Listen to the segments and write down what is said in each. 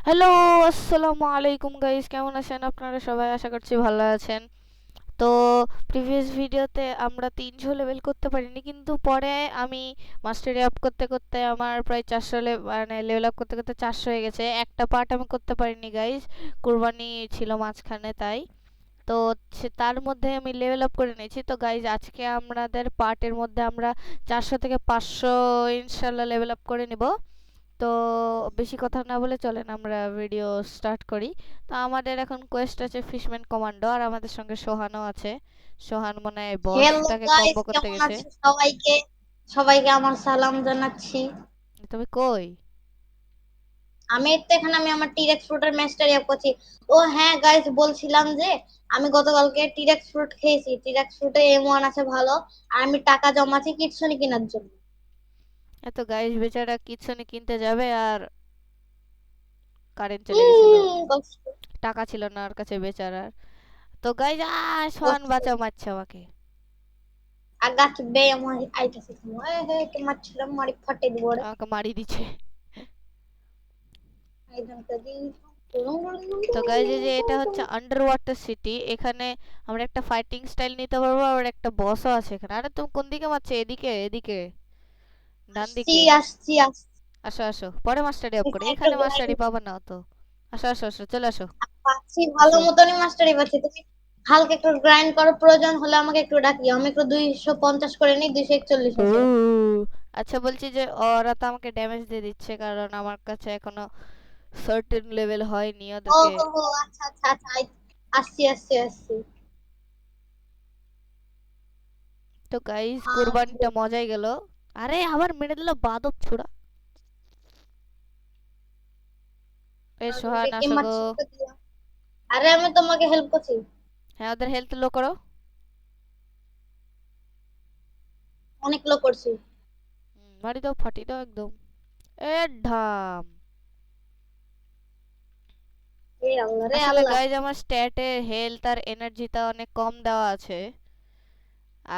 Hello, আসসালামু আলাইকুম guys, কেমন আছেন আপনারা সবাই? আশা করছি ভালো আছেন। তো প্রিভিয়াস ভিডিওতে আমরা 300 লেভেল করতে পারিনি, কিন্তু পরে আমি মাস্টারি আপ করতে করতে আমার প্রায় 400 মানে লেভেল আপ করতে করতে 400 হয়ে গেছে। একটা পার্ট আমি করতে পারিনি গাইস, কুরবানি ছিল মাঝখানে, তাই তো তার মধ্যে আমি লেভেল আপ করে নিয়েছি। তো গাইজ আজকে আমাদের পার্টের মধ্যে আমরা 400 থেকে 500 ইনশাল্লাহ লেভেল আপ করে নিব। তো বেশি কথা না বলে চলেন আমরা ভিডিও স্টার্ট করি। তো আমাদের এখন কোয়েস্ট আছে ফিশম্যান কমান্ডো, আর আমাদের সঙ্গে সোহানও আছে। সোহান মনে হয় হ্যালো বসটাকে গাইস, কম্বো করতে কেমন গেছে। আছো সবাইকে? সবাইকে আমার সালাম জানাচ্ছি। তুমি কই? আমি তো এখানে আমার টিরেক্স ফ্রুটের ম্যাস্টারি আপ করছি। ও হ্যাঁ গাইস, বলছিলাম যে আমি গতকালকে টিরেক্স ফ্রুট খেয়েছি। টিরেক্স ফ্রুটে M1 আছে ভালো। আর আমি টাকা জমাচ্ছি কিটসুনি কেনার জন্য। এত গাইস বেচারা কিচ্ছুনি কিনতে যাবে আর কারেন্ট চলে গেছিল। কষ্ট টাকা ছিল না ওর কাছে বেচারার। তো গাইস সোহান কষ্ট। বাঁচাও, মারছে আমাকে। আগাছ বে আমার আইতাছে তোমার হে কে মারছিলাম, মারি ফাটে দিব রে। আমাকে মারি দিচ্ছে। একদম কাজি। তো গাইজ এই যে এটা হচ্ছে আন্ডার ওয়াটার সিটি। এখানে আমরা একটা ফাইটিং স্টাইল নিতে পারবো, আর একটা বসও আছে এখানে। আরে তুমি কোন দিকে মারছো? এদিকে এদিকে, ডান আসছি দিকে। আসছি আসছি। আসো আসো, পরে মাস্টারি অফ করে, এখানে একটা এখানে মাস্টারি গ্রাইন্ড পাবা না তো। আসো আসো আসো, চলে আসো। পাচ্ছি, ভালো আসো। মতনই মাস্টারি পাচ্ছি। তুমি হালকা একটু গ্রাইন্ড করার প্রয়োজন হলে আমাকে একটু ডাকিও, আমি একটু 250 করে নিই, 241 ও আছে। আচ্ছা, বলছি যে ওরা তো আমাকে ড্যামেজ দিয়ে দিচ্ছে, কারণ আমার কাছে এখনো সার্টেন লেভেল হয়নি ও ওদেরকে। হো হো, আচ্ছা আচ্ছা আচ্ছা, আসছি আসছি আসছি। তো গাইজ আসবো। কোরবানিটা মজাই গেল। আরে আবার মেরে দিল বাদব ছোড়া। এ সোহান ডেকে আসো গো। মারছি তো দিয়া। আরে আমি তোমাকে হেল্প করছি। হ্যাঁ, ওদের হেলথ লো করো। অনেক লোক করছি। মারি দাও, ফাটি দাও একদম। এ ঢাম। এ আল্লাহ রে আসলে আল্লাহ। গাইজ আমার স্ট্যাটে হেলথ আর এনার্জিটা অনেক কম দেওয়া আছে,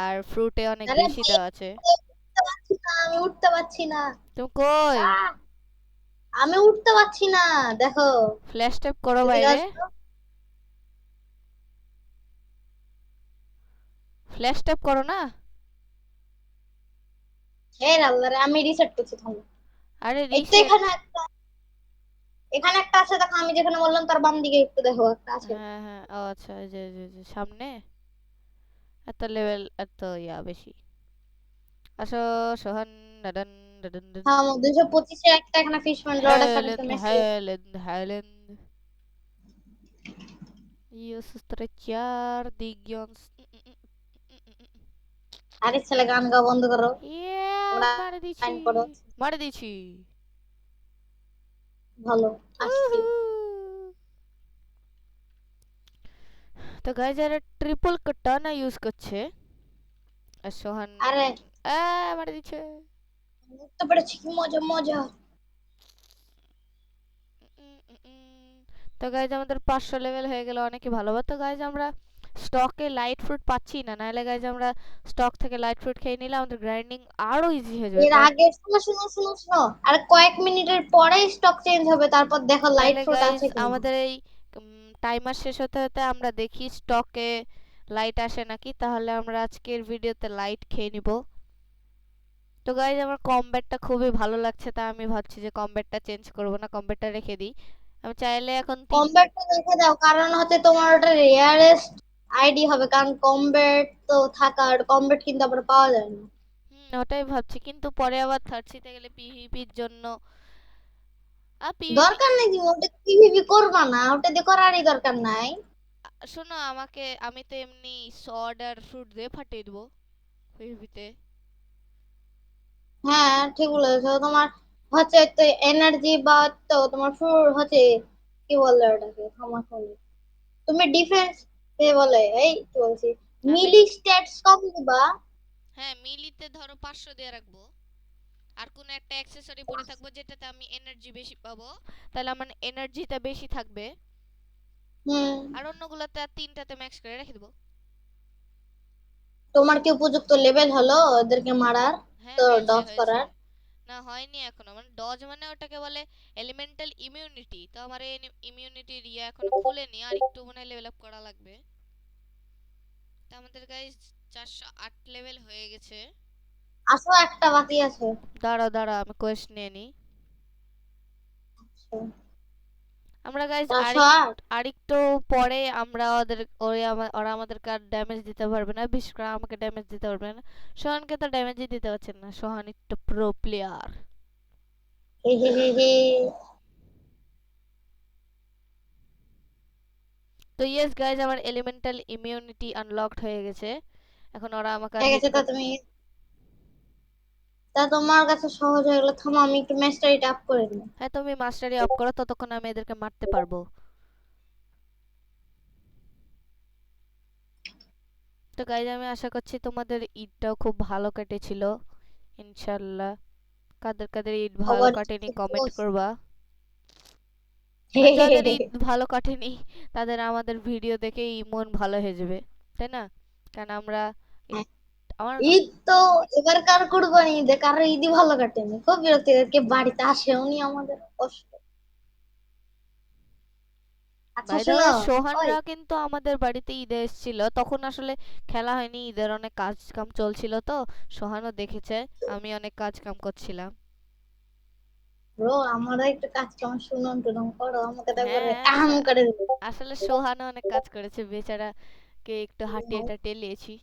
আর ফ্রুটে অনেক আরে বেশি ভাই, দেওয়া আছে। উঠতে পারছি না, আমি উঠতে পারছি না। তুমি কই? আহ, আমি উঠতে পারছি না। দেখো, ফ্ল্যাশ ট্যাপ করো এদিকে বাইরে। আসো। ফ্ল্যাশ ট্যাপ করো না। হে আল্লাহ রে, আমি রিসেট করছি থামো। আরে এই তো রিসেট। এখানে একটা আছে, দেখো আমি যেখানে বললাম তার বাম দিকে একটু দেখো, একটা আছে। হ্যাঁ হ্যাঁ, ও আচ্ছা, এই যে সামনে এত লেভেল, এত বেশি। আসো সোহান। ডাডান ডাডান ডান। হ্যাঁ, 225-এ একটা এখানে ফিশম্যান লর্ড আছে, আমি একটু Helen, message. Helen, Helen. Io sostracciar di Gions. আরে ছেলে, গান গাওয়া বন্ধ করো। Yeah, তোমরা মারা দিছি। ফাইন করো। মারা দিছি। ভালো। আসছি। তো গাইজ যারা ট্রিপল কাটানা ইউজ করছে, আর সোহান আরে মারা দিচ্ছে। বুঝতে পেরেছি, কি মজা মজা। তো গাইজ আমাদের 500 লেভেল হয়ে গেল, অনেকই ভালো। তো গাইজ আমরা স্টকে লাইট ফ্রুট পাচ্ছি না, নাহলে গাইজ আমরা স্টক থেকে লাইট ফ্রুট খেয়ে নিলে আমাদের গ্রাইন্ডিং আরো ইজি হয়ে যাবে, এর কারণ আগে শুনো শুনো শুনো শুনো, আর কয়েক মিনিটের পরেই স্টক চেঞ্জ হবে, তারপর দেখো লাইট নাহলে ফ্রুট গাইজ আছে কিনা। আমাদের এই টাইমার শেষ হতে হতে আমরা দেখি স্টকে লাইট আসে নাকি, তাহলে আমরা আজকের ভিডিওতে লাইট খেয়ে নিব। তো গাইজ আমার কমব্যাটটা খুবই ভালো লাগছে, তা আমি ভাবছি যে কমব্যাটটা চেঞ্জ করব না, কমব্যাটটা রেখে দিই। আমি চাইলে এখন তিন। কমব্যাটটা রেখে দাও, কারণ হচ্ছে তোমার ওটা রেয়ারেস্ট আইডি হবে, কারণ কমব্যাট তো থাকা, আর কমব্যাট কিন্তু আবার পাওয়া যায় না। ওটাই ভাবছি, কিন্তু পরে আবার থার্ড গেলে পিভিপির জন্য। পিভিপি। দরকার নেই, তুমি ওটা পিভিপি করবা না, ওটা দিয়ে করারই দরকার নাই। শোনো আমাকে, আমি তো এমনি সড আর ফ্রুট দিয়ে ফাটিয়ে দেবো পিভিপিতে। হ্যাঁ ঠিক বলেছো। তোমার হচ্ছে তো এনার্জি বা তো তোমার হচ্ছে কি বলে ওটাকে, আমার ফোনে তুমি ডিফেন্স বলে, এই কি বলছি, আমি। মিলি স্ট্যাটস কম দিবা। হ্যাঁ, মিলিতে ধরো 500 দিয়ে রাখবো, আর কোনো একটা অ্যাক্সেসরি পরে থাকবো যেটাতে আমি এনার্জি বেশি পাবো, তাহলে আমার এনার্জিটা বেশি থাকবে। হুম। আর অন্যগুলোতে আর তিনটাতে ম্যাক্স করে রেখে দেবো। তোমার কি উপযুক্ত লেভেল হলো ওদেরকে মারার, হ্যাঁ তো হয়েছে ডজ হয়েছে। করার? না, হয়নি এখনো। মানে ডজ মানে ওটাকে বলে এলিমেন্টাল ইমিউনিটি। তো আমার এই ইমিউনিটির ইয়ে এখনো খুলেনি, আর একটু মনে লেভেল আপ করা লাগবে। তো আমাদের গাইস 408 লেভেল হয়ে গেছে। আসো, একটা বাকি আছে। দাঁড়াও দাঁড়াও, আমি কোয়েস্ট নিয়ে নিই। আমরা গাইস 408। আরেকটু পরে আমরা ওরা আমাদেরকে আর ড্যামেজ দিতে পারবে না, বিশেষ করে আমাকে ড্যামেজ দিতে পারবে না। সোহানকে তো ড্যামেজই দিতে পারছেন না, সোহান একটু প্রো প্লেয়ার। হে হে হে হে। তো ইয়েস গাইস, আমার এলিমেন্টাল ইমিউনিটি আনলকড হয়ে গেছে। এখন ওরা আমাকে আর ঠিক হিট আছে, তা করতে। তুমি, তা তোমার কাছে সহজ হয়ে গেলো। থামো, আমি একটু ম্যাচটা আপ করে দিই। হ্যাঁ, তুমি মাস্টারি অফ করো, ততক্ষণ আমি এদেরকে মারতে পারবো। তো গাইজ, আমি আশা করছি তোমাদের ঈদটাও খুব ভালো কেটেছিল, ইনশাল্লাহ। কাদের কাদের ঈদ ভালো খবর কাটেনি কি কমেন্ট দোস্ত? করবা। হে আর হে যাদের হে। ঈদ ভালো কাটেনি তাদের আমাদের ভিডিও দেখেই মন ভালো হয়ে যাবে, তাই না? কারণ আমরা হ্যাঁ, আমার ঈদ তো এবার কার কুরবানি ঈদে কারো ঈদই ভালো কাটেনি, খুব বিরক্তি লাগে। কে বাড়িতে আসেও নি, আমাদের কষ্ট। আচ্ছা বাই দ্য শোনো, ওয়ে, ওই সোহানরা কিন্তু আমাদের বাড়িতে ঈদে এসেছিল, তখন আসলে খেলা হয়নি, ঈদের অনেক কাজ কাম চলছিল। তো সোহানও দেখেছে আমি অনেক কাজ কাম করছিলাম। ব্রো, আমারও একটু কাজ কাম শুনুন টুনুন করো, আমাকে তো একবারে হ্যাঁ, কাম করে দিবে। আসলে সোহানও অনেক কাজ করেছে, বেচারা কে একটু হাঁটিয়ে টাটিয়ে লিয়েছি।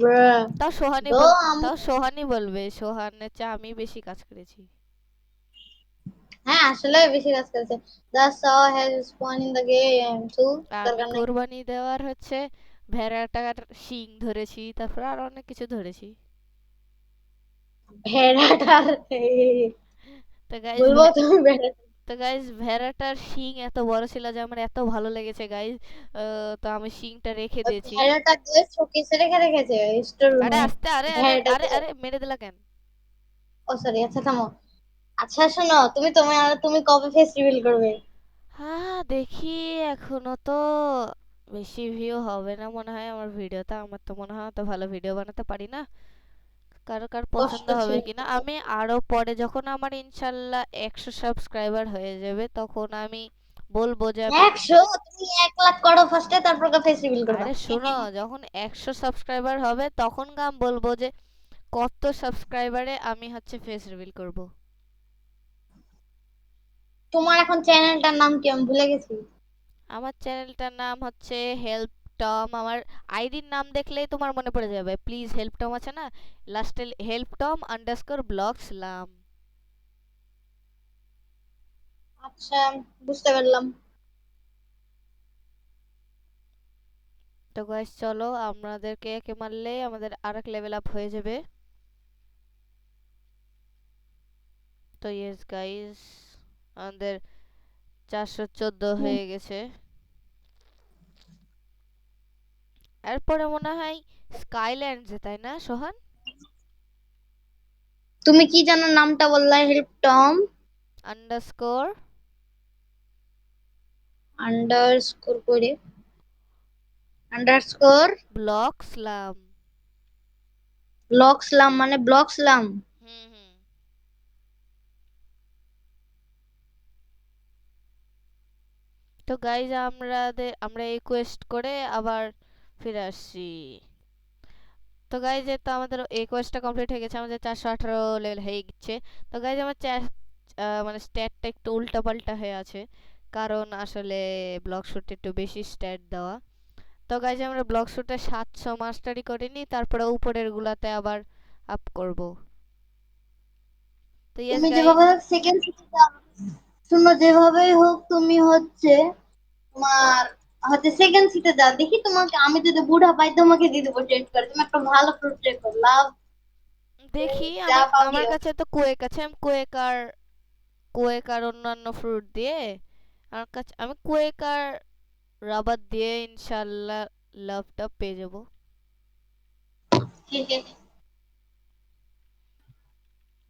ব্রো, তাও সোহানই ব্রো, বল, তাও সোহানই বলবে সোহানের চেয়ে আমি বেশি কাজ করেছি। হ্যাঁ আসলে বেশি কাজ করেছে। The saw has spawned in the game too। আমি দরকার নেই। কোরবানি দেওয়ার হচ্ছে ভেড়াটার শিং ধরেছি, তারপর আর অনেক কিছু ধরেছি। ভেড়াটার তো গাইজ, বলবো তুমি ভেড়া। ভেড়াটার শিং এত বড় ছিল যে আমার এত ভালো লেগেছে গাইজ। তো আমি শিংটা রেখে দিয়েছি। ভেড়াটাকে শোকেসে রেখে রেখেছে স্টোর আরে রুমে। আস্তে, আরে আরে আরে ভেড়াটাকে, আরে মেরে দিলা কেন? ও সরি, আচ্ছা থামো। আচ্ছা শোনো, তুমি কবে ফেস রিভিল করবে? হ্যাঁ দেখি, এখনো তো বেশি ভিউ হবে না মনে হয় আমার ভিডিওটা। আমার তো মনে হয় অত ভালো ভিডিও বানাতে পারি না, কারো কার পছন্দ কষ্ট হবে ছিল। কিনা। আমি আরো পরে যখন আমার ইনশাল্লাহ 100 সাবস্ক্রাইবার হয়ে যাবে, তখন আমি বলবো যে আমি 100? তুমি 1 লাখ করো ফার্স্টে, তারপর ফেস রিভিল করবা। আরে শোনো, যখন 100 সাবস্ক্রাইবার হবে তখন আমি বলবো যে কত সাবস্ক্রাইবারে আমি হচ্ছে ফেস রিভিল করব। তোমার এখন চ্যানেলটার নাম কি, আমি ভুলে গেছি। আমার চ্যানেলটার নাম হচ্ছে হেল্প টম। আমার আইডির নাম দেখলেই তোমার মনে পড়ে যাবে, প্লিজ হেল্প টম আছে না, লাস্টে হেল্প টম আন্ডারস্কোর ব্লগসলাম। আচ্ছা, বুঝতে পারলাম। তো গাইস চলো, আমাদেরকে একে মারলেই আমাদের আরেক লেভেল আপ হয়ে যাবে। তো ইয়েস গাইস, আমাদের 414 হুম। হয়ে গেছে। এরপরে মনে হয় স্কাইল্যান্ড, তাই না সোহান? তুমি কি জানো নামটা বললা? হেল্প টম আন্ডারস্কোর আন্ডারস্কোর করে, আন্ডারস্কোর ব্লগসলাম। ব্লকসলাম, মানে ব্লকসলাম। হুম হুম। তো গাইজ, আমরা এই কোয়েস্ট করে আবার ফিরে আসছি। তো গাইজ, তো আমাদের এই কোয়েস্টটা কমপ্লিট হয়ে গেছে, আমাদের 418 লেভেল হয়ে গেছে। তো গাইজ, আমার মানে স্ট্যাটটা একটু উল্টাপাল্টা হয়ে আছে, কারণ আসলে ব্লক শুটে একটু বেশি স্ট্যাট দেওয়া। তো গাইজ, আমরা ব্লক শুটে 700 মাস্টারি করে নিই, তারপরে উপরের গুলাতে আবার আপ করব। তো ইয়েস তুমি গাইজ। যেভাবে সেকেন্ড সিটে যাও, শুনো, যেভাবেই হোক তুমি হচ্ছে তোমার হচ্ছে সেকেন্ড সিটে যাও। দেখি তোমাকে আমি যদি বুড়া পাই তোমাকে দিয়ে দেবো ট্রেড করে। তুমি একটা ভালো ফ্রুট ট্রেড করো, লাভ দেখি, যা পাও আমার দিও। কাছে তো কোয়েক আছে, আমি কোয়েক আর অন্যান্য ফ্রুট দিয়ে, আমার কাছে আমি কোয়েক আর রাবার দিয়ে ইনশাল্লাহ লাভটা পেয়ে যাব।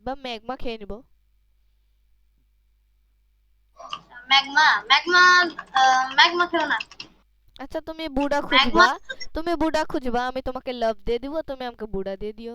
বা ম্যাগমা খেয়ে নিব। ম্যাগমা, ম্যাগমা, ম্যাগমা খেও না। আচ্ছা, ম্যাগমা, তুমি বুড়া খুঁজবা, আমি তোমাকে লাভ দিয়ে দিব, তুমি আমাকে বুড়া দিয়ে দিও।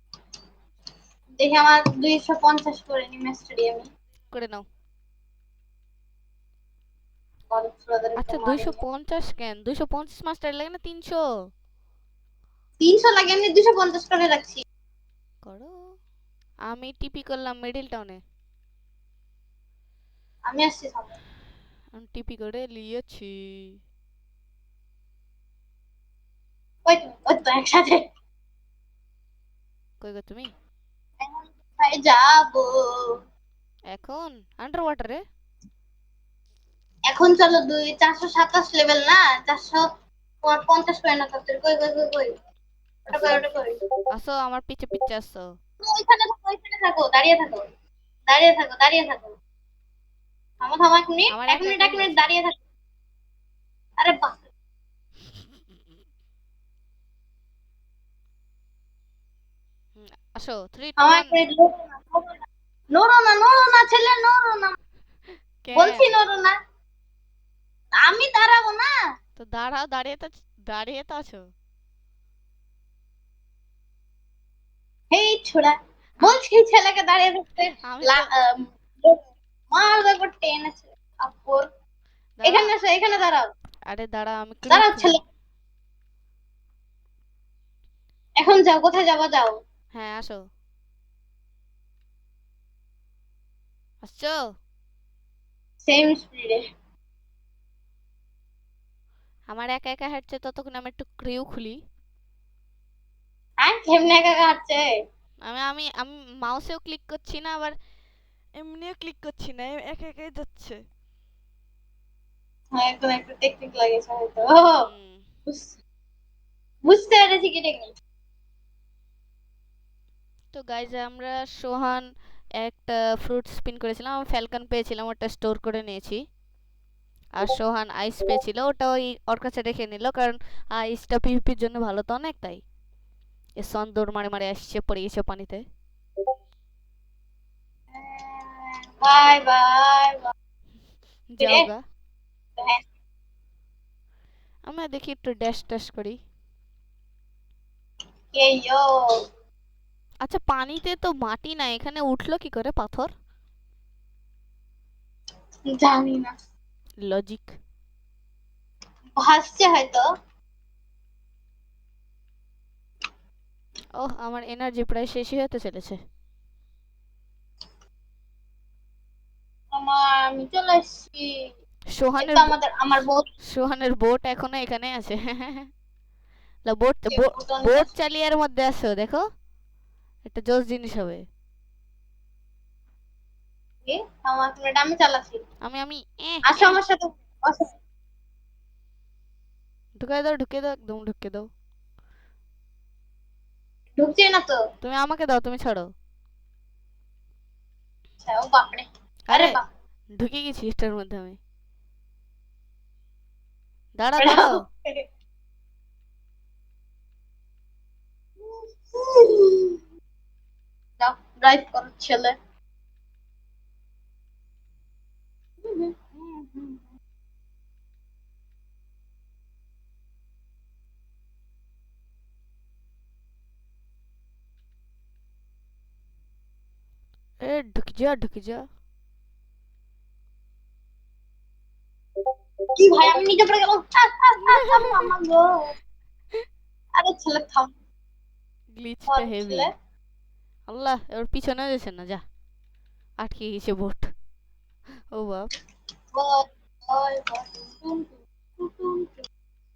দেখি আমার 250 করে নি মাস্টারি আমি। করে নাও। কলেজ ব্রাদার একটু আচ্ছা মারি। 250 কেন? 250 মাস্টার লাগে না 300? 300 লাগে, আমি 250 করে রাখছি। করো। আমি টিপি করলাম মিডল টাউনে। আমি আসছি সামনে। আমি টিপি করে লিয়েছি। ওই তো একসাথে। কই গো তুমি? এখন কোথায় যাবো? এখন আন্ডার ওয়াটারে? এখন চলো 427 লেভেল না, 450 করে না তোর। কই কই কই কই, ওটা আসো কই ওটা কই। আসো আমার পিছে পিছে আসো। ওইখানে থাকো, ওইখানে থাকো, দাঁড়িয়ে থাকো, দাঁড়িয়ে থাকো, দাঁড়িয়ে থাকো। থামো থামো, 1 মিনিট, আমার এক একা মিনিট, একা 1 মিনিট গেছে। দাঁড়িয়ে থাকো। আরে বাস। আসো 3 2 থামো 1। 1 মিনিট, নড়ো না, নড়ো না ছেলে, নড়ো না। বলছি কেন? নড়ো না। আমি দাঁড়াবো না। তো দাঁড়াও, দাঁড়িয়ে তো আছো। এই ছোড়া, আমি বলছি ছেলেকে দাঁড়িয়ে থাকতে। আমি তো লা- আম, মার দেখো টেনেছে কাপড়। দাঁড়াও। এখানে এসো, এখানে দাঁড়াও। আরে দাঁড়াও আমি ক্লিপ দাঁড়াও খুলি। ছেলে। এখন যাও, কোথায় যাবো যাও। হ্যাঁ আসো। আসছো? সেম স্পিডে। আমার একা একা হাঁটছে, ততক্ষণ আমি একটু ক্রিউ খুলি। হ্যাঁ, কেমনে একা কাটছে। আমি আমি আমি মাউসেও ক্লিক করছি না, আবার এমনিও ক্লিক করছি না, একা একাই যাচ্ছে। হ্যাঁ, একদম একটু টেকনিক লাগিয়েছে হয়তো। হুম। বুঝতে পেরেছি কি টেকনিক। তো গাইজ আমরা সোহান একটা ফ্রুট স্পিন করেছিলাম, আমি ফ্যালকন পেয়েছিলাম, ওটা স্টোর করে নিয়েছি। আর সোহান আইস পেয়েছিল, ওটা ওই ওর কাছে রেখে নিল, কারণ আইসটা পিভিপির জন্য ভালো তো অনেক, তাই এ সন দৌড় মারে মারে আসছে, পড়ে গেছে পানিতে। Bye bye bye. রে, যাওগা। হ্যাঁ, আমরা দেখি একটু ড্যাশ ট্যাশ করি। এই ইয়ো। আচ্ছা পানিতে তো মাটি না, এখানে উঠলো কি করে পাথর? জানি না, লজিক। ভাসছে হয়তো। ওহ আমার এনার্জি প্রায় শেষই হতে চলেছে। আমি চলে এসেছি। সোহানের এটা আমার বোট। সোহানের বোট এখনো এখানে আছে। লা বোট বুটন বোট চালিয়ে এর মধ্যে আসো, দেখো একটা জোস জিনিস হবে। আমার মিনিট, আমি চালাচ্ছি। আমি আমি আসো আমার সাথে। আসো। ঢুকাই দাও, ঢুকে দাও, একদম ঢুকে দাও। ঢুকছে না তো। তুমি আমাকে দাও, তুমি ছাড়ো। আচ্ছা, ও বাপরে। আরে আরে বাপ। ঢুকে গেছি এটার মধ্যে আমি। দাঁড়াও দাঁড়াও। দাঁড়াও। যাও, ড্রাইভ করো ছেলে। এ ঢুকে যা, ঢুকে যা। কি ভাই, আমি নিচে পড়ে গেলাম। মামা গো। আরে ছেলে থাম। গ্লিচটা হেভি। ছেলে। আল্লাহ ওর পিছনে যাচ্ছে না, যা আটকে গেছে বোট। ও বাপ। বল, বল, বল, টুম, টুম, টুম, টুম।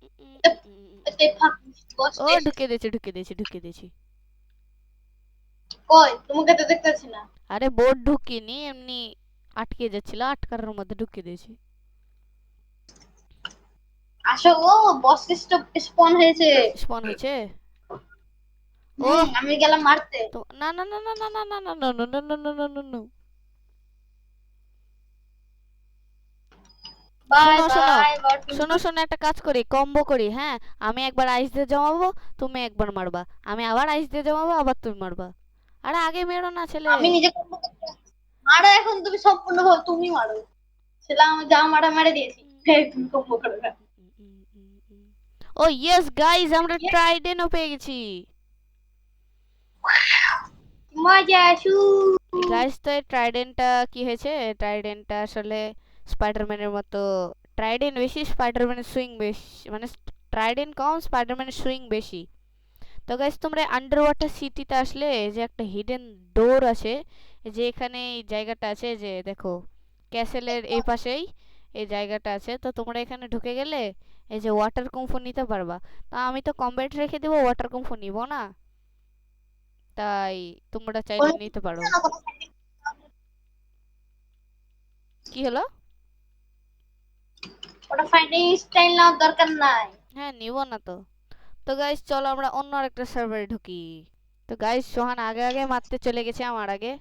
উম, উম, এতে উম, উম, উম। এতে ফাঁক ও বসতে এসেছে। ঢুকে দিয়েছি, ঢুকে দিয়েছি, ঢুকে দিয়েছি। কই তোমাকে তো দেখতেছি না। আরে বোট ঢুকিনি, এমনি আটকে যাচ্ছিল, আটকার মধ্যে ঢুকে দিয়েছি। আসো গো, বস স্পন হয়েছে। স্পন হয়েছে। ও আমি গেলাম মারতে। তো না না না না না না না না না না না না না না না না। বাই শোনো শোনো বাই বাই। শোনো শোনো, একটা কাজ করি, কম্বো করি, হ্যাঁ। আমি একবার আইস দিয়ে জমাবো, তুমি একবার মারবা। আমি আবার আইস দিয়ে জমাবো, আবার তুমি মারবা। আরে আগে মেরো না ছেলে। আমি নিজে করবো করতে। মারো এখন তুমি, সম্পূর্ণ ভাবে তুমি মারো। ছেলে আমি যা মারা মেরে দিয়েছি। তুমি কম্বো করে দাও। ও ইয়েস গাইস, আমরা ট্রাইডেনও পেয়ে গেছি। মজা শু। গাইস, তো এই ট্রাইডেন্টটা কি হয়েছে? ট্রাইডেন্টটা আসলে স্পাইডারম্যানের মতো। ট্রাইডেন্ট বেশি, স্পাইডারম্যানের সুইং বেশি, মানে ট্রাইডেন্ট কম, স্পাইডারম্যানের সুইং বেশি। তো গাইস, তোমরা আন্ডার ওয়াটার সিটিতে আসলে যে একটা হিডেন ডোর আছে, যে এখানে এই জায়গাটা আছে, যে দেখো ক্যাসেলের এই পাশেই এই জায়গাটা আছে, তো তোমরা এখানে ঢুকে গেলে এই যে ওয়াটার কুম্ফু নিতে পারবা। তা আমি তো কমব্যাট রেখে দেবো, ওয়াটার কুম্ফু নিব না, তাই তোমরা চাইলে নিতে পারো। কি হলো? ওটা ফাইটিং স্টাইল নেওয়ার দরকার নাই। হ্যাঁ, নিব না তো। তো গাইস, চলো আমরা অন্য আরেকটা সার্ভারে ঢুকি। তো গাইস, সোহান আগে আগে মারতে চলে গেছে আমার আগে।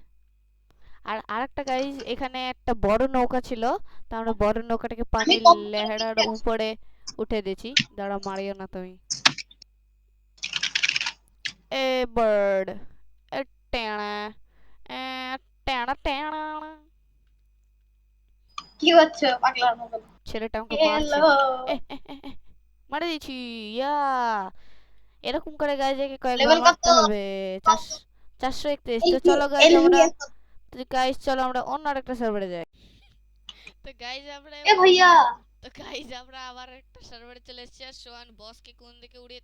আর আরেকটা গাইস, এখানে একটা বড় নৌকা ছিল, তো আমরা বড় নৌকাটাকে আমি পানির কম্পিউটার লেহারার উপরে উঠে দিয়েছি। দাঁড়া, মারিও না তুমি। এ বার্ড, এ টেনা, এ টেনা টেনা। কি হচ্ছে পাগলার মতো? ছেলেটা আমাকে মারছে। হ্যালো। মারে দিয়েছি। ইয়া, এরকম করে গাইজ একে কয়েকবার লেভেল কত? মারতে হবে। 431। তো এলপি চলো গাইজ আমরা, এলপি। অন্য আরেকটা সার্ভারে যাই। তো গাইজ আমরা এ এবার ভাইয়া, তো গাইজ আমরা আবার একটা সার্ভারে চলে এসেছি, আর সোহান বসকে কোন দিকে উড়িয়ে।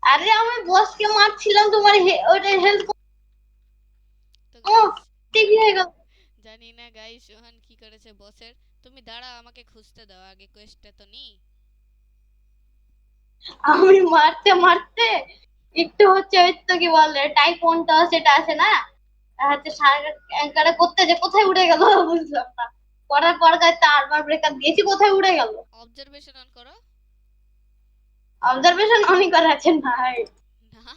আরে আমি বসকে মারছিলাম, তোমার ওটা হেল্প। তো ও গাইজ, টিভি হয়ে গেল। জানি না গাইজ সোহান কি করেছে বসের। তুমি দাঁড়াও, আমাকে খুঁজতে দাও, আগে কোয়েস্টটা তো নি। আমি মারতে মারতে একটু হচ্ছে ওই তো কি বলে টাইকোনটা সেটা আছে না, হচ্ছে সারা করতে যে কোথায় উড়ে গেল বুঝলাম না। করার পর গায়ে তারপর ব্রেকআপ দিয়েছি, কোথায় উড়ে গেল। অবজারভেশন অন করো। অবজারভেশন অনই করা আছে ভাই। না,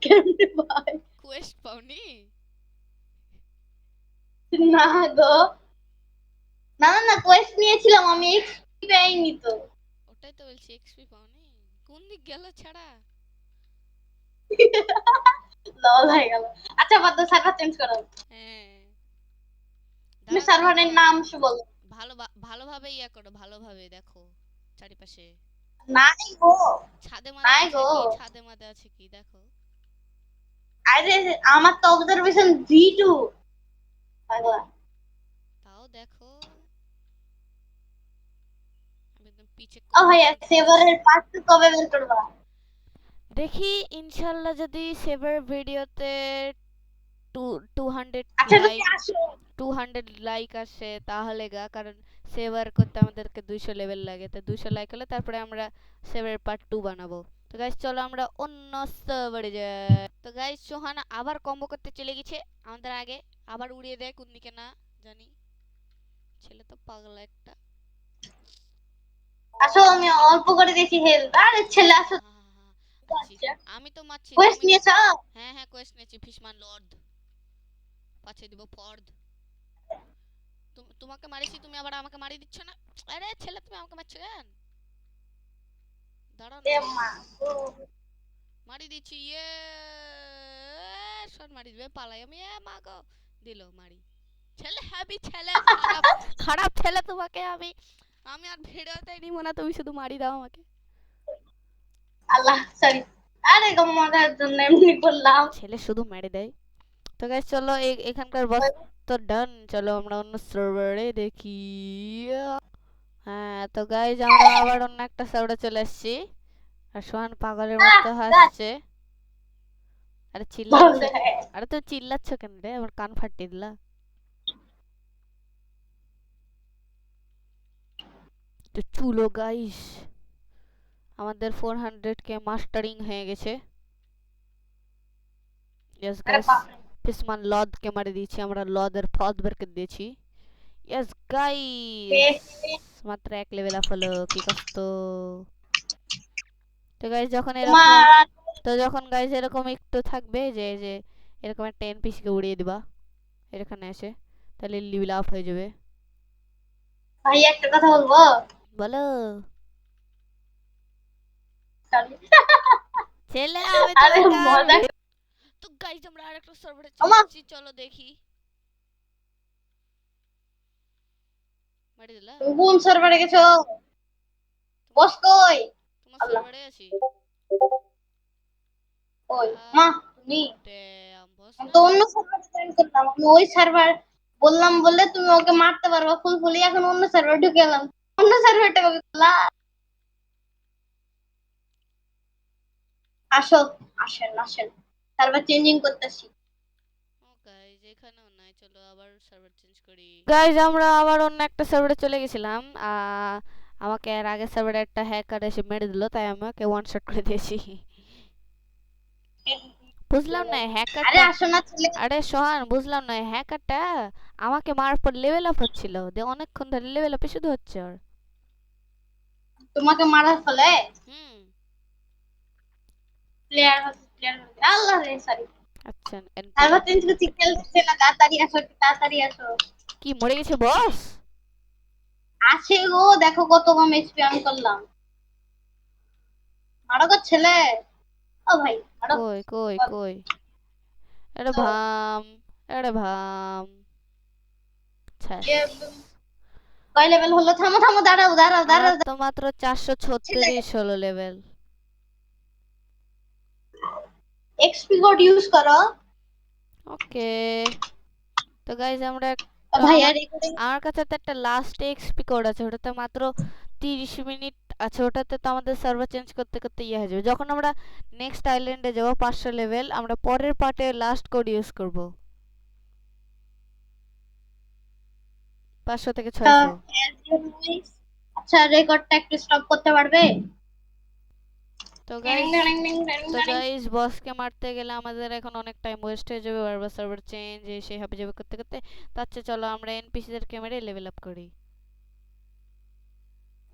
কেমনে ভাই? কোয়েস্ট পাওনি? না গো, না না না, কোয়েস্ট নিয়েছিলাম আমি, এক্সপি পাইনি তো। ওটাই তো বলছি, এক্সপি পাওনি। কোন দিক গেল ছাড়া? লল হয়ে গেল। আচ্ছা বাদ দাও, সার্ভার চেঞ্জ করো। হ্যাঁ, তুমি দাঁড়াও দাঁড়াও সার্ভারের দাঁড়াও। নাম শু বলো। ভালোভাবে ইয়া করো, ভালোভাবে দেখো চারিপাশে। নাই গো, ছাদে মাদে নাই আছে গো। কি? ছাদে মাদে আছে কি দেখো। আরে আমার তো অবজারভেশন V2 পাগলা। তাও দেখো। আমি একদম পিছে ও কোথাও ভাইয়া, ঢুকে গেছি। সেভারের পার্ট কবে বের করবা? দেখি, ইনশাল্লাহ যদি সেভার ভিডিওতে টু টু হান্ড্রেড আচ্ছা তুমি লাইক আসো। 200 লাইক আসে তাহলে গা, কারণ সেভার করতে আমাদেরকে 200 লেভেল লাগে, তো 200 লাইক হলে তারপরে আমরা সেভার পার্ট 2 বানাবো। তো গাইস, চলো আমরা অন্য সার্ভারে যাই। তো গাইস, সোহানা আবার কম্বো করতে চলে গেছে আমাদের আগে। আবার উড়িয়ে দেয় কোন দিকে না জানি। ছেলে তো পাগলা একটা। আসো, আমি অল্প করে দিয়েছি হেলথ। আরে ছেলে আসো। আচ্ছা, আচ্ছা, আমি তো মারছি কোয়েস্ট তুমি। নিয়েছ? হ্যাঁ হ্যাঁ, কোয়েস্ট নিয়েছি, ফিশমান লর্ড। পাঠিয়ে দিব ফর্দ। তোমাকে মারিছি, তুমি আবার আমাকে মারি দিচ্ছ না। আরে ছেলে, তুমি আমাকে মারছো কেন? দাঁড়াও এ না। মা গো। মারি দিচ্ছি, ইয়ে শট মারি দিবে, পালাই আমি। এ মা গো, দিল মারি। ছেলে হ্যাপি ছেলে, খারাপ খারাপ ছেলে, তোমাকে আমি আমি আর ভিডিওতে নিব না, তুমি শুধু মারি দাও আমাকে। আল্লাহ সরি। আরে গো, মজার জন্য এমনি করলাম। ছেলে শুধু মেরে দেয়। তো গাইস, চলো এখানকার বস তো ডান, চলো আমরা অন্য সার্ভারে দেখি। হ্যাঁ, তো গাইস আমরা আবার অন্য একটা সার্ভারে চলে আসছি, আর সোহান পাগলের মতো গাছ হাসছে। আরে চিল্লাচ্ছ, বলে। আরে তুমি চিল্লাচ্ছ কেন রে? আমার কান ফাটিয়ে দিলা। তো চুলো গাইস, আমাদের 400 কে মাস্টারিং হয়ে গেছে। ইয়েস আরে গাইস, বাপ রে। পিসমান লদ কে মারি দিয়েছি আমরা, লদের ফদ বের করে দিয়েছি। ইয়েস গাইস, মাত্র 1 লেভেল আপ হলো, কি কষ্ট। তো গাইস, তোমার যখন গাইস এরকম একটু থাকবে যে যে এরকম একটা এনপিসি কে উড়িয়ে দিবা এখানে এসে, তাহলে লেভেল আপ হয়ে যাবে। ভাই একটা কথা বলবো? বলো। Sorry। ছেলে, আমি আরে তোমাকে আর মজা। তো গাইস, আমরা আরেকটা সার্ভারে চলে আমার এসেছি, চলো দেখি। মারি দিলা? তুমি কোন সার্ভারে গেছো? তোমার বস কই? তোমার আল্লাহ। সার্ভারে আছি। ওই মা তুমি ড্যাম বস আমি না তো অন্য সার্ভারে জয়েন করলাম, আমি ওই সার্ভার বললাম বলে তুমি ওকে মারতে পারবা ফুলফুলি, এখন অন্য সার্ভার ঢুকে গেলাম, অন্য সার্ভারটা কবে খোলা? আসো, আসেন আসেন, সার্ভার চেঞ্জিং করতেছি। গাইজ এখানেও নাই, চলো আবার সার্ভার চেঞ্জ করি। গাইজ আমরা আবার অন্য একটা সার্ভারে চলে গেছিলাম। আমাকে এর আগের সার্ভারে একটা হ্যাকার এসে মেরে দিল, তাই আমি ওকে ওয়ান শট করে দিয়েছি। বুঝলাম না আরে হ্যাকারটা, আসো না ছেলে, আরে সোহান বুঝলাম না হ্যাকারটা আমাকে মারার পর লেভেল আপ হচ্ছিল, দিয়ে অনেকক্ষণ ধরে লেভেল আপ শুধু হচ্ছে ওর। তোমাকে মারার ফলে হুম। প্লেয়ার হচ্ছে, প্লেয়ার হচ্ছে, আল্লাহ রে সরি, আচ্ছা এনপি সার্ভার চেঞ্জ এনপি করতে খেলছে না, তাড়াতাড়ি আসো একটু, তাড়াতাড়ি আসো। কি মরে গেছে বস? আছে গো, দেখো কত কম এইচপি আমি করলাম, মারো গো ছেলে, ও ভাই মারো। কই কই কই? আরে তো ভাম, আরে ভাম। ছ্যাস। ইয়ে, কয় লেভেল হলো? থামো থামো, দাঁড়াও দাঁড়াও আমার দাঁড়াও তো মাত্র ছেলে, 436 হলো লেভেল। এক্সপি কোড ইউজ করো। ওকে। তো গাইজ আমরা ও তো ভাই আমার আর রেকর্ডিং, আমার কাছে তো একটা লাস্ট এক্সপি কোড আছে, ওটাতে মাত্র 30 মিনিট আছে, ওটাতে তো আমাদের সার্ভার চেঞ্জ করতে করতে ইয়ে হয়ে যাবে। যখন আমরা নেক্সট আইল্যান্ডে যাবো 500 লেভেল, আমরা পরের পার্টে লাস্ট কোড ইউজ করব, 500 থেকে 600। আচ্ছা রেকর্ডটা একটু স্টপ করতে পারবে? তো গাইজ, তো গাইজ বসকে মারতে গেলে আমাদের এখন অনেক টাইম ওয়েস্ট হয়ে যাবে, বারবার সার্ভার চেঞ্জ সেই হাবি যাবে করতে করতে। তার চেয়ে চলো আমরা এনপিসিদেরকে মেরে লেভেল আপ করি।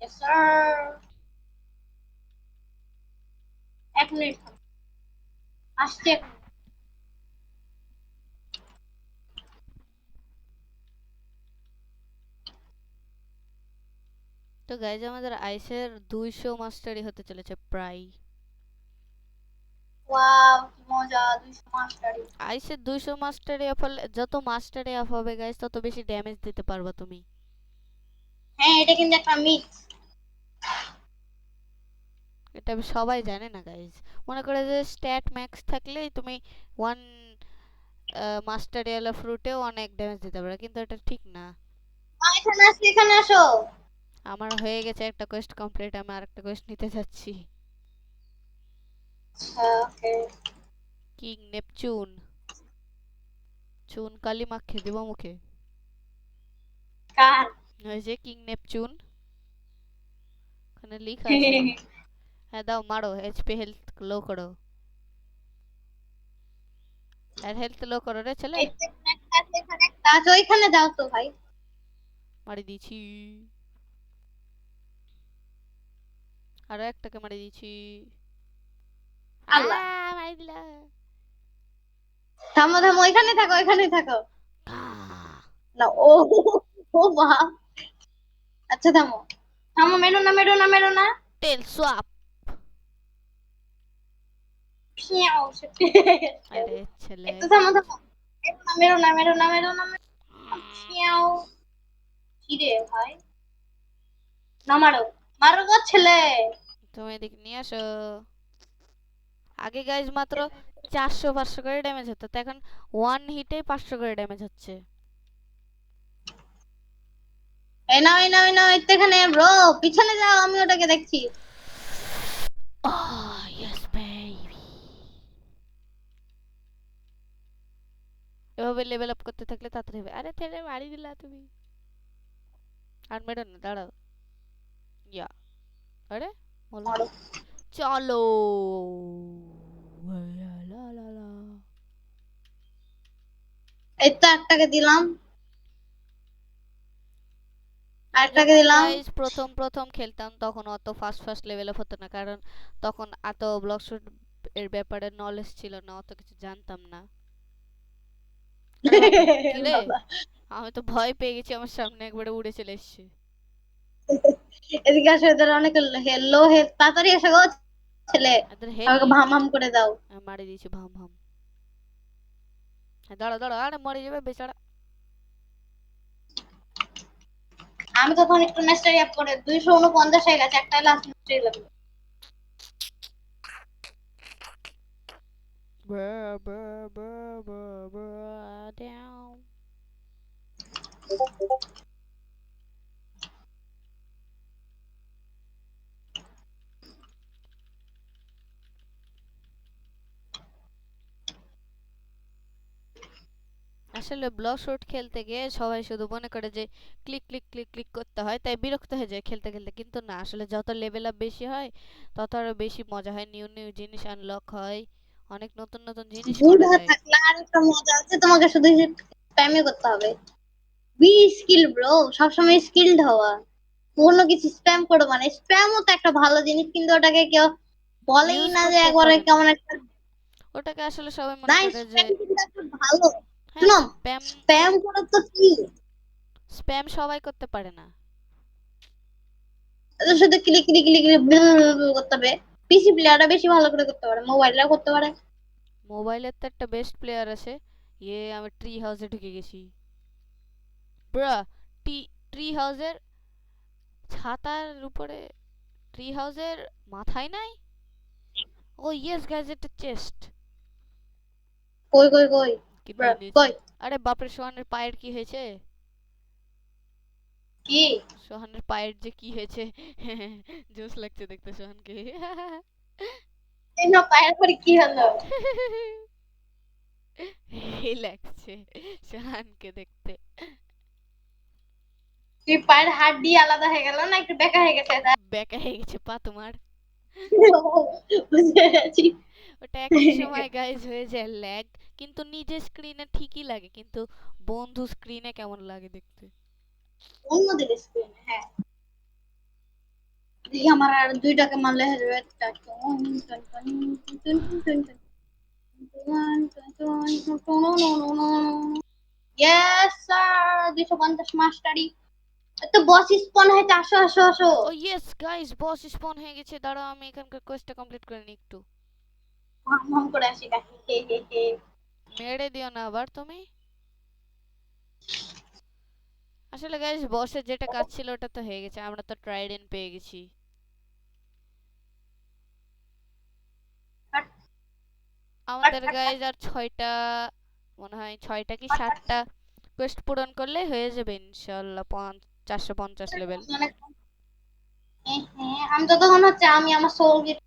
Yes, sir. এক মিনিট আসছে। তো গাইজ আমাদের আইসের 200 মাস্টারই হতে চলেছে প্রায়। ওয়াও কি মজা, 200 মাস্টারি। আইসের 200 মাস্টারে আপ হলে, যত মাস্টারে আপ হবে গাইজ তত বেশি ড্যামেজ দিতে পারবা তুমি। হ্যাঁ এটা কিন্তু একটা মিথ। এটা সবাই জানে না গাইজ। মনে করে যে স্ট্যাট ম্যাক্স থাকলেই তুমি ওয়ান মাস্টার এলা ফ্রুটেও অনেক ড্যামেজ দিতে পারবে, কিন্তু এটা ঠিক না। এখানে আসো, এখানে আসো। আমার হয়ে গেছে একটা কোয়েস্ট কমপ্লিট, আমি আরেকটা কোয়েস্ট নিতে যাচ্ছি। ওকে। কিং নেপচুন, চুন কালি মাখে দেব মুখে। কার? ওই যে কিং নেপচুন, ওখানে লেখা আছে। হ্যাঁ দাও মারো, এইচপি হেলথ লো করো, আর হেলথ লো করো রে ছেলে। এখানে একটা আছে, এখানে একটা আছে, ওইখানে যাও তো ভাই। মারি দিয়েছি, আরো একটাকে মারি দিয়েছি। আল্লাহ, মারি দিলা। থামো থামো, ওইখানে থাকো, ওইখানে থাকো। না ও, ও বাপ, আচ্ছা থামো, থামো, মেরো না মেরো না মেরো না। টেল সোয়াপ। ফিয়াও, আরে ছেলে। একটু থামো থামো, মেরো না মেরো না মেরো না মেরো না, ফিয়াও। কি রে ভাই, না মারো, মারো গো ছেলে। তুমি এদিকে নিয়ে আসো। আগে গাইজ মাত্র 400 500 করে ড্যামেজ হতো, তো এখন ওয়ান হিটে 500 করে ড্যামেজ হচ্ছে। এই নাও এই নাও এই নাও, এখানে ব্রো, পিছনে যাও, আমি ওটাকে দেখছি। Yes baby. এভাবে লেভেল আপ করতে থাকলে তাড়াতাড়ি হবে। আরে ছেলে মারি দিলা তুমি, আর মেরো না, দাঁড়াও। ইয়া, আরে বলো, মারো। চলো। লা লা লা। এই তো একটাকে দিলাম, আরেকটাকে যখন দিলাম। গাইজ প্রথম প্রথম খেলতাম তখন অত ফাস্ট ফাস্ট লেভেল আপ হতো না, কারণ তখন এত ব্লক শুট এর ব্যাপারে নলেজ ছিল না, অত কিছু জানতাম না। আরে বাপরে কি রে, বাবা, আমি তো ভয় পেয়ে গেছি, আমার সামনে একবারে উড়ে চলে এসছে। এদিকে আসো, এদের অনেক লো হেলথ, তাড়াতাড়ি এসো গো ছেলে, এদের আমাকে হেলথ ভাম ভাম করে দাও। মারি দিয়েছি ভাম ভাম। হ্যাঁ দাঁড়া দাঁড়া, আরে মরে যাবে বেচারা। আমি তখন একটু মাস্টারি আপ করে 249 হয়ে গেছে, একটা লাস্ট মাস্টারি লাগবে। Brr, brr, brr, brr, brr, down. আসলে ব্লক শুট খেলতে গিয়ে সবাই শুধু মনে করে যে ক্লিক ক্লিক ক্লিক ক্লিক করতে হয়, তাই বিরক্ত হয়ে যায় খেলতে খেলতে। কিন্তু না, আসলে যত লেভেল আপ বেশি হয় তত আরো বেশি মজা হয়, নিউ নিউ জিনিস আনলক হয়, অনেক নতুন নতুন জিনিস করা বুড়া যায়। থাকলে আর একটা মজা আছে, তোমাকে শুধু স্প্যামই করতে হবে। বি স্কিল ব্রো, সবসময় স্কিলড হওয়া, কোনো কিছু স্প্যাম করো। মানে স্প্যামও তো একটা ভালো জিনিস, কিন্তু ওটাকে কেউ বলেই ইউজ না, যে করতে একবারে পারে না, কেমন একটা। ওটাকে আসলে সবাই না, মনে করে যে স্প্যাম কিন্তু একটা ভালো। হ্যাঁ শুনো, স্প্যাম। স্প্যাম করো তো কি, স্প্যাম সবাই করতে পারে না। এটা শুধু ক্লিক ক্লিক ক্লিক করতে হবে। পিসি প্লেয়াররা বেশি ভালো করে করতে পারে, মোবাইলরা করতে পারে। মোবাইলের তো একটা বেস্ট প্লেয়ার আছে। আমি ট্রি হাউসে ঢুকে গেছি। ব্রা, টি ট্রি হাউসের ছাতার উপরে, ট্রি হাউসের মাথায় নাই। ও ইয়েস গাইজ, একটা চেস্ট কই কই কই, কিনে ব্রা, এনেছি। কই আরে বাপরে, সোহানের পায়ের কি হয়েছে? কি? সোহানের পায়ের যে কি হয়েছে! জোস লাগছে দেখতে সোহানকে। এই না, পায়ের পরে কি হলো? এই লাগছে সোহানকে দেখতে। তুই পায়ের হাড় দিয়ে আলাদা হয়ে গেল না, একটু বেঁকা হয়ে গেছে এটা? বেঁকা হয়ে গেছে পা তোমার। বুঝে গেছি। ওটা এক এক সময় গাইজ হয়ে যায় ল্যাগ, কিন্তু নিজের স্ক্রিনে ঠিকই লাগে, কিন্তু বন্ধু স্ক্রিনে কেমন লাগে দেখতে। অন্যদের স্ক্রিনে, হ্যাঁ। দেখি আমার আর 2টাকে মারলে হয়ে যাবে। ইয়েস স্যার, 250 মাস্টারি। তো বস স্পন হয়েছে, আসো আসো আসো। ও ইয়েস গাইস, বস স্পন হয়ে গেছে। দাঁড়াও আমি এখানকার কোয়েস্টটা কমপ্লিট করে নিই একটু। হাম হাম করে আসি দেখি, হে হে হে। মেরে দিও না আবার তুমি। আসলে গাইস বসের যেটা কাজ ছিল ওটা তো হয়ে গেছে, আমরা তো ট্রাইডেন্ট পেয়ে গেছি। হাট হাট আমাদের হাট হাট গাইস আর 6টা, মনে হয় 6টা কি হাট হাট। 7টা কোয়েস্ট পূরণ করলে হয়ে যাবে ইনশাআল্লাহ 450 লেভেল। হ্যাঁ, আমি ততক্ষণ হচ্ছে আমি আমার সোল গিটার,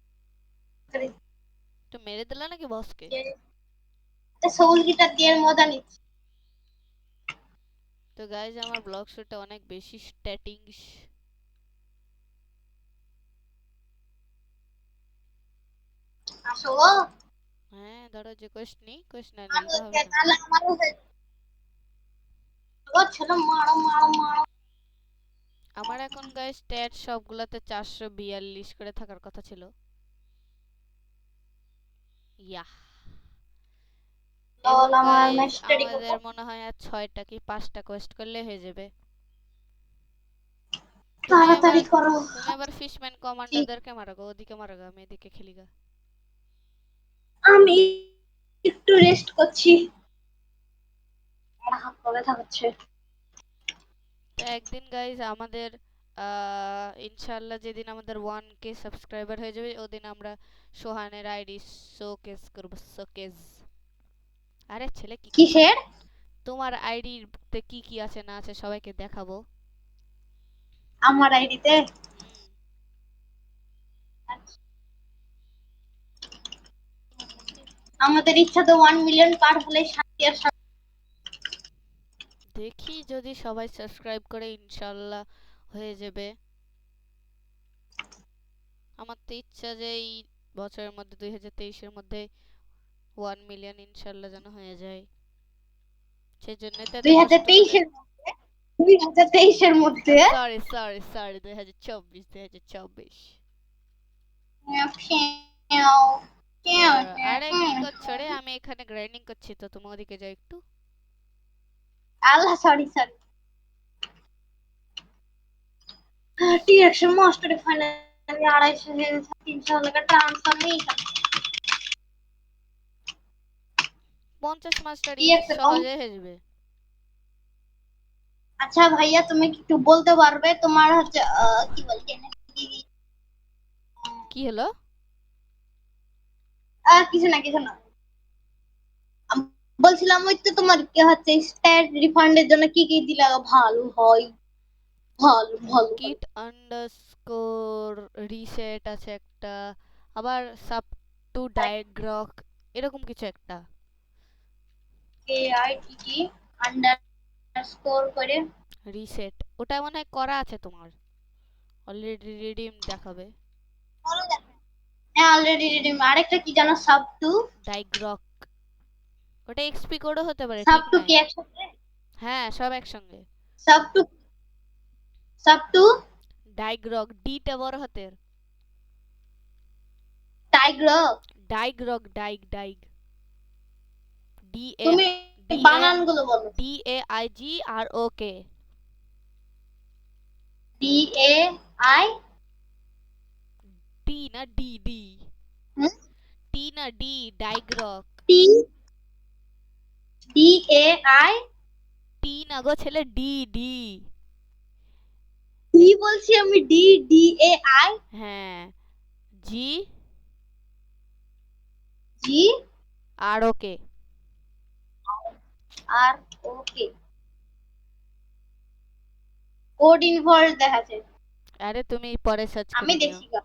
তো মেরে দিলা নাকি বসকে? সোল গিটার দিয়ে মজা নিচ্ছি। তো গাইস আমার ব্লগ শুটে অনেক বেশি স্ট্যাটিংস। আসো, হ্যাঁ ধরো যে কোয়েস্ট নেই, কোয়েস্ট না আমি নিলে তো হবে না। তাহলে আমারও ছিল। মারো মারো মারো। আমার এখন গাইস স্ট্যাট সবগুলাতে 442 করে থাকার কথা ছিল। ইয়াহ। এবং লল, আমার গাইস মাস্টারি কত? আমাদের মনে হয় আর 6টা কি 5টা কোয়েস্ট করলে হয়ে যাবে। তুমি আবার তাড়াতাড়ি করো। তুমি আবার ফিশম্যান কি? কমান্ডোদেরকে মারো গো, ওদিকে মারো গো, আমি এদিকে খেলি গা। আমি একটু রেস্ট করছি, আমার হাত পা ব্যথা করছে। তো একদিন গাইস আমাদের ইনশাআল্লাহ যেদিন আমাদের 1K সাবস্ক্রাইবার হয়ে যাবে ওদিন আমরা সোহানের আইডি শোকেস করব, শোকেস। আরে ছেলে কি করছো? কিসের? তোমার আইডিতে কি কি আছে না আছে সবাইকে দেখাবো। আমার আইডিতে? হুম। আমাদের ইচ্ছা তো 1 মিলিয়ন পার হলে শান্তি আর শান্তি। দেখি যদি সবাই সাবস্ক্রাইব করে ইনশাআল্লাহ হয়ে যাবে। আমার তো ইচ্ছা যে এই বছরের মধ্যে 2023-এর মধ্যে 1 মিলিয়ন ইনশাআল্লাহ যেন হয়ে যায়। সেই জন্যই তো এত কষ্ট করে। 2023-এর মধ্যে? 2023-এর মধ্যে? Sorry sorry sorry, 2024, 2024। আরে কি করছো রে? আমি এখানে গ্রাইন্ডিং করছি, তো তুমি ওদিকে যাও একটু। আল্লাহ, সরি সরি। টিএক্সের মাস্টারি ফাইনালি 250 হেলথ, 300 টাকা ট্রান্সফরমেশন। 50 মাস্টারই টিএক্স এর সহজে হয়ে যাবে। আচ্ছা ভাইয়া, তুমি কি একটু বলতে পারবে তোমার হচ্ছে কি বলছে কি হলো? কিছু না কিছু না। বলছিলাম ওই তো তোমার কি হচ্ছে স্ট্যাট রিফান্ডের জন্য কি কি দিলা ভালো হয়, ভালো ভালো ভালো। কিট আন্ডারস্কোর রিসেট আছে একটা, আবার সাব টু ডায়াগ্রক, এরকম কিছু একটা। কে আই টি টি আন্ডারস্কোর করে রিসেট, ওটা মনে হয় করা আছে তোমার, অলরেডি রিডিম দেখাবে। বলো দেখো। হ্যাঁ অলরেডি রিডিম। আরেকটা কি জানো, সাব টু। ডাইগ্রক, ওটা এক্সপি কোডও হতে পারে, সাব ঠিক টু নাই। কি একসাথে? হ্যাঁ, সব একসঙ্গে। সাব টু, সাব টু ডাইগ্রক, ডিটা বড় হাতের। টাইগ্র। ডাইগ্রক, ডাইগ ডাইগ, ডি এ, তুমি ডি এ, বানানগুলো বলো। D A I G R O K. D A I T না ডি, ডি, টি না ডি, ডাইগ্রক। T, D A I T না গো ছেলে, ডি ডি। ডি বলছি আমি, ডি ডি এ আই হ্যাঁ, জি জি আর ও কে। আর ওকে। কোড ইনভলভ দেখাচ্ছে। আরে তুমি পরে সার্চ আমি করে নিও। দেখছি গা।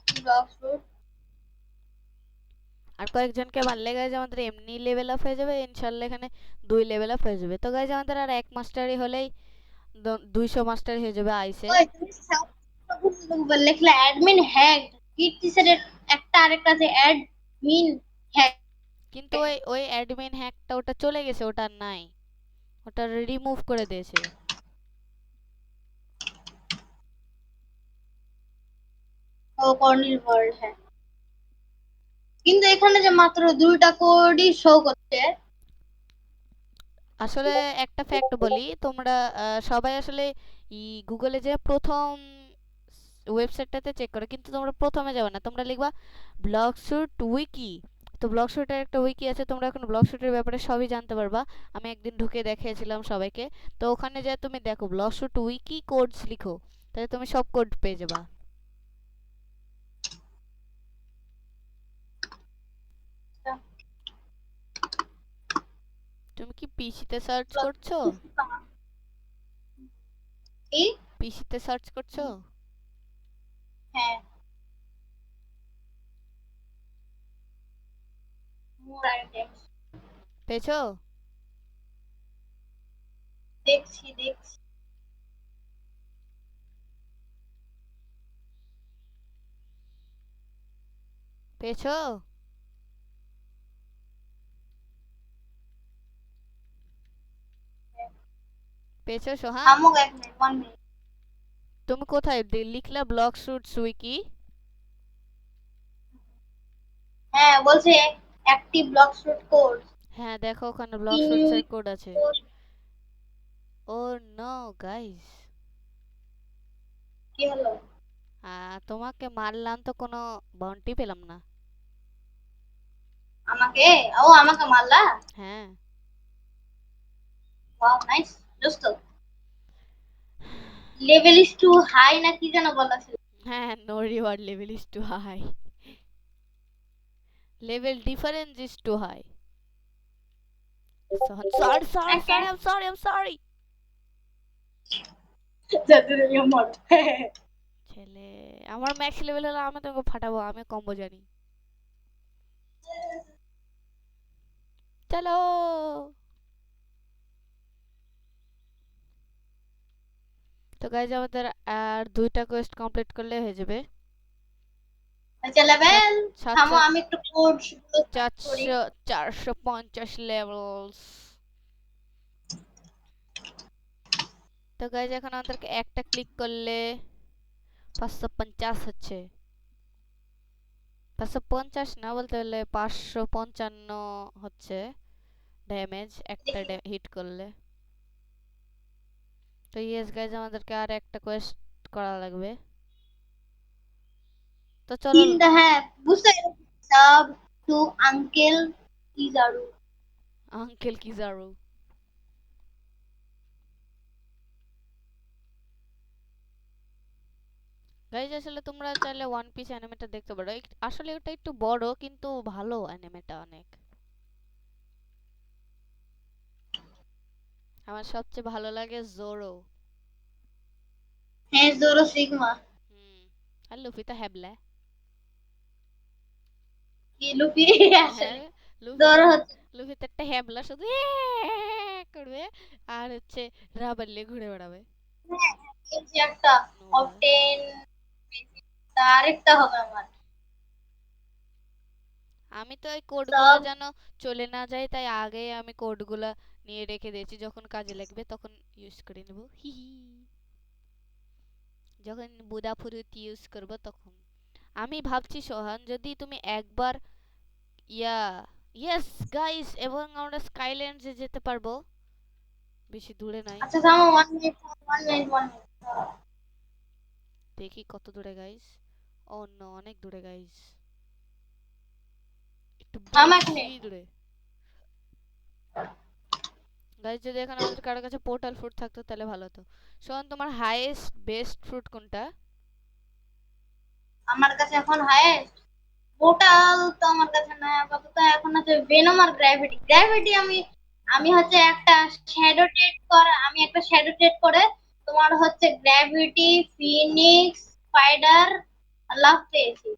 ব্লকফুট আর কয়েকজনকে মারলে গাইজ আমাদের এমনি লেভেল আপ হয়ে যাবে ইনশাল্লাহ, এখানে 2 লেভেল আপ হয়ে যাবে। তো গাইজ আমাদের আর এক মাস্টারি হলেই 200 মাস্টারি হয়ে যাবে আইসে। ওই তুমি লিখলে অ্যাডমিন হ্যাক, কিট একটা আরেকটা আছে অ্যাডমিন হ্যাক। কিন্তু ওই ওই অ্যাডমিন হ্যাকটা ওটা চলে গেছে, ওটা আর নাই, ওটা রিমুভ করে দিয়েছে। ও কর্নিল ওয়ার্ল্ড হ্যাঁ, কিন্তু এখানে যে মাত্র দুইটা কোডই শো করছে। আসলে একটা ফ্যাক্ট বলি, তোমরা সবাই আসলে গুগলে যে প্রথম ওয়েবসাইটটাতে চেক করো, কিন্তু তোমরা প্রথমে যাবে না, তোমরা লিখবা ব্লগশুট উইকি। তো ব্লগশুটের একটা উইকি আছে, তোমরা এখন ব্লগশুটের ব্যাপারে সবই জানতে পারবা। আমি একদিন ঢুকে দেখিয়েছিলাম সবাইকে। তো ওখানে যে তুমি দেখো ব্লগশুট উইকি কোডস লিখো, তাহলে তুমি সব কোড পেয়ে যাবা। তুমি কি পিসিতে সার্চ করছো? কি? পিসিতে সার্চ করছো? হ্যাঁ মোর আইটেমস পেয়েছো? দেখছি দেখছি। পেয়েছো? পেয়েছো সোহান? থামো এক মিনিট, 1 মিনিট। তুমি কোথায় লিখলা ব্লগশুট উইকি? হ্যাঁ বলছে অ্যাক্টিভ ব্লকশুট কোড। হ্যাঁ, দেখো ওখানে ব্লগশুটস এর কোড আছে। ও নো গাইস, কি হলো? তোমাকে মারলাম তো কোনো বাউন্টি পেলাম না। আমাকে? ও আমাকে মারলা? হ্যাঁ। ওয়াও নাইস দোস্ত। লেভেল ইজ টু হাই না কি যেন বলা ছিল। হ্যাঁ, no reward level is too high, level difference is too high. Sorry sorry okay sorry, I am sorry, I am sorry. যাদের আমার ছেলে, আমার ম্যাক্স লেভেল হলে আমি তোকে ফাটাবো, আমি কম্বো জানি। চলো। তো গাইজ আমাদের আর 2টা কোয়েস্ট কমপ্লিট করলে হয়ে যাবে। আচ্ছা লেভেল। থামো 700, আমি একটু কোড করি। 400, 450 লেভেলস। তো গাইজ এখন আমাদেরকে একটা ক্লিক করলে 550 হচ্ছে, 550 না, বলতে গেলে 555 হচ্ছে ড্যামেজ একটা দেখি হিট করলে। তো ইয়েস গাইজ আমাদেরকে আর একটা কোয়েস্ট করা লাগবে। তো চলো। তিনটা হ্যাঁ বুঝতে পেরেছি। সাব টু আঙ্কেল ইজারু। আঙ্কেল কিজারু। গাইজ আসলে তোমরা চাইলে ওয়ান পিস অ্যানিমেটা দেখতে পারো, আসলে ওটা একটু বড় কিন্তু ভালো অ্যানিমেটা অনেক। আমার সবচেয়ে ভালো লাগে জোরো। হ্যাঁ, জোরো সিগমা। হুম। আর লুফি তো হ্যাবলা। কি লুফি হ্যাঁ আসলে রে, লুফি তো, জোরো হচ্ছে লুফি তো একটা হ্যাবলা, শুধু করবে আর হচ্ছে রাবার নিয়ে ঘুরে বেড়াবে। এই যে একটা নোংরা। অপটেন, আরেকটা হবে আমার আমি তো এই কোডগুলো সব। যেন চলে না যায় তাই আগে আমি কোডগুলো নিয়ে রেখে দিয়েছি, যখন কাজে লাগবে তখন ইউজ করে নেব। হি হি। যখন বুদা ফুরুত ইউজ করব তখন। আমি ভাবছি সোহান, যদি তুমি একবার ইয়া, ইয়েস গাইস, এবং আমরা স্কাইল্যান্ডসে যেতে পারবো, বেশি দূরে নাই। আচ্ছা থামো, 1 মিনিট, 1 মিনিট, 1 মিনিট। দেখি কত দূরে গাইস। ও নো, অনেক দূরে গাইস, একটু থাম এক বেশি মিনিট। দূরে। গাইস যদি এখন আমাদের কারোর কাছে পোর্টাল ফ্রুট থাকতো তাহলে ভালো হতো। সোহান, তোমার হাইয়েস্ট বেস্ট ফ্রুট কোনটা? আমার কাছে এখন হাইয়েস্ট পোর্টাল তো আমার কাছে নাই আপাতত। এখন আছে ভেনম আর গ্র্যাভিটি। গ্র্যাভিটি আমি আমি হচ্ছে একটা শ্যাডো টেট করা, আমি একটা শ্যাডো টেট করে তোমার হচ্ছে গ্র্যাভিটি, ফিনিক্স, স্পাইডার লাভ পেয়েছি।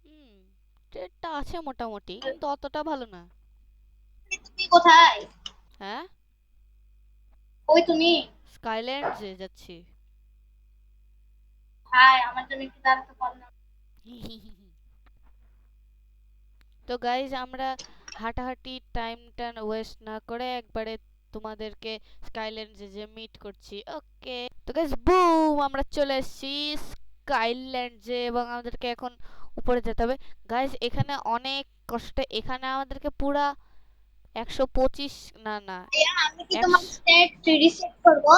হুম, ট্রেডটা আছে মোটামুটি কিন্তু অতটা ভালো না। তুমি কোথায়? হ্যাঁ, ওই তুমি। স্কাইল্যান্ডসে যাচ্ছি। হাই, আমার জন্য একটু দাঁড়াতে পারো না? তো গাইজ আমরা হাঁটাহাঁটি টাইমটা ওয়েস্ট না করে একবারে তোমাদেরকে স্কাইল্যান্ডে যে মিট করছি। ওকে, তো গাইজ বুম, আমরা চলে এসেছি স্কাইল্যান্ডে এবং আমাদেরকে এখন উপরে যেতে হবে। গাইজ এখানে অনেক কষ্ট, এখানে আমাদেরকে পুরা 125, না না, ভাইয়া, আমি কি তোমার 100। স্ট্যাট রিসেট করবো?